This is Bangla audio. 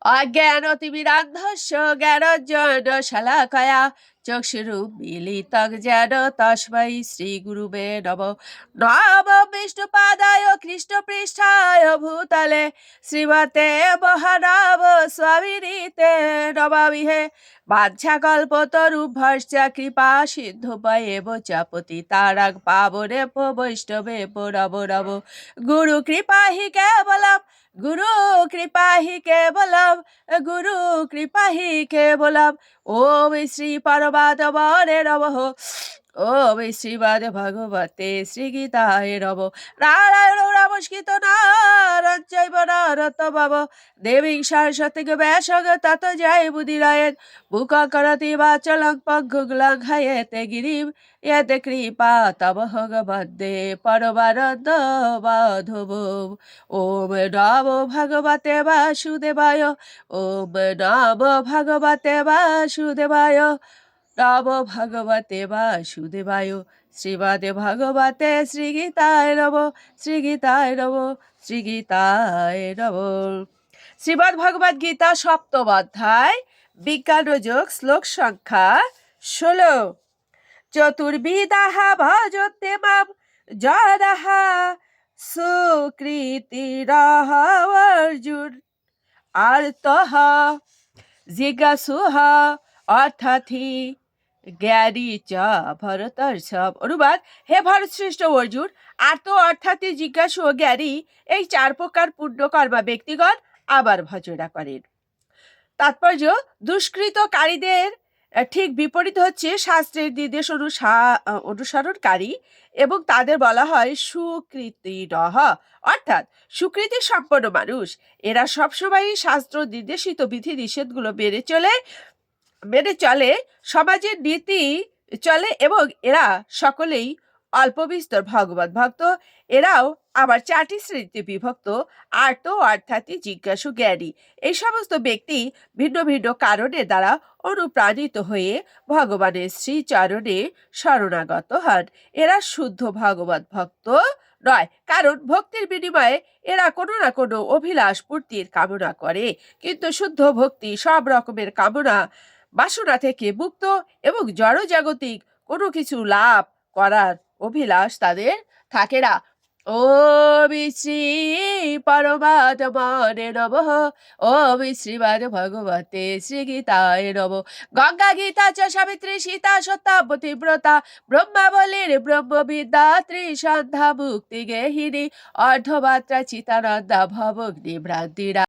অজ্ঞানতিমিরান্ধস্য জ্ঞানাঞ্জন শলাকয়া চক্ষুরুন্মীলিতং যেন তস্मै শ্রীগুরুবে নমঃ। নমঃ বিষ্ণুপাদায় কৃষ্ণপৃষ্ঠায় ভূতলে শ্রীমতে মহানাম স্বামিনিতে নমামিহে। বাঞ্ছাকল্পতরুভ্যশ্চ কৃপা সিন্ধুভ্যেব চ পতিতানাং পাবনেভ্যো বৈষ্ণবেভ্যো নমো নমঃ। গুরু কৃপা হি কেবলম, গুরু কৃপা হি কেবলম, গুরু কৃপা হি কেবলম। ওম শ্রী পরমাত্মনে নমঃ। ওম শ্রীমদ ভগবতে শ্রীগীতায় নমঃ। নারায়ণ নমস্কৃত নারায়ণ চৈব নরোত্তমঃ দেবীং সরস্বতীং ব্যাসং ততো জয়মুদীরয়েৎ। মুখং করোতি বাচালং পঙ্গুং লঙ্ঘয়েতে গিরিম यत् कृपा तमहं वन्दे परमानन्दमाधवम्। ॐ नमो भगवते वासुदेवाय, ॐ नमो भगवते वासुदेवाय, नमो भगवते वासुदेवाय। श्रीमद् भगवते श्रीगीताय नमः, श्रीगीताय नमः, श्रीगीताय नमः। শ্রীমদ্ ভগবদ গীতা সপ্তম অধ্যায় বিজ্ঞান ও যোগ, শ্লোক সংখ্যা 16। চতুর্বিধাঃ ভজন্তে মাম জনাঃ সুকৃতিরঃ অর্জুন আর্তঃ জিজ্ঞাসুঃ অর্থাৎ জ্ঞানী চ ভরতর্ষভ। অনুবাদ: হে ভরত শ্রেষ্ঠ অর্জুন, আর্ত অর্থাৎ জিজ্ঞাসু ও জ্ঞানী এই 4 প্রকার পুণ্যকর্মা ব্যক্তিগণ আবার ভজনা করেন। তাৎপর্য: দুষ্কৃতকারীদের ঠিক বিপরীত হচ্ছে শাস্ত্রের নির্দেশ অনুসরণকারী, এবং তাদের বলা হয় সুকৃতিরঃ অর্থাৎ সুকৃতি সম্পন্ন মানুষ। এরা সবসময়ই শাস্ত্র নির্দেশিত বিধি নিষেধগুলো মেনে চলে, সমাজের নীতি চলে, এবং এরা সকলেই অল্প বিস্তর ভগবত ভক্ত। এরাও আবার 4টি শ্রেণীতে বিভক্ত: আর্ত অর্থাৎ জিজ্ঞাসু, জ্ঞানী। এই সমস্ত ব্যক্তি ভিন্ন ভিন্ন কারণের দ্বারা অনুপ্রাণিত হয়ে ভগবানের শ্রীচরণে শরণাগত হন। এরা শুদ্ধ ভগবত ভক্ত নয়, কারণ ভক্তির বিনিময়ে এরা কোনো না কোনো অভিলাষ পূর্তির কামনা করে। কিন্তু শুদ্ধ ভক্তি সব রকমের কামনা বাসনা থেকে মুক্ত, এবং জড়জাগতিক কোনো কিছু লাভ করার অভিলাষ তাদের থাকে না। ওম শ্রী পরমাত্মনে নমঃ। ওম শ্রীমদ্ ভগবতে শ্রীগীতায় নমঃ। গঙ্গা গীতা চ সাবিত্রী সীতা সত্যা পতিব্রতা ব্রহ্মাবলীর ব্রহ্মবিদ্যা ত্রিসন্ধ্যা মুক্তি গেহিনী অর্ধমাত্রা চিতানন্দা ভবগ্নি ভ্রান্তিরা।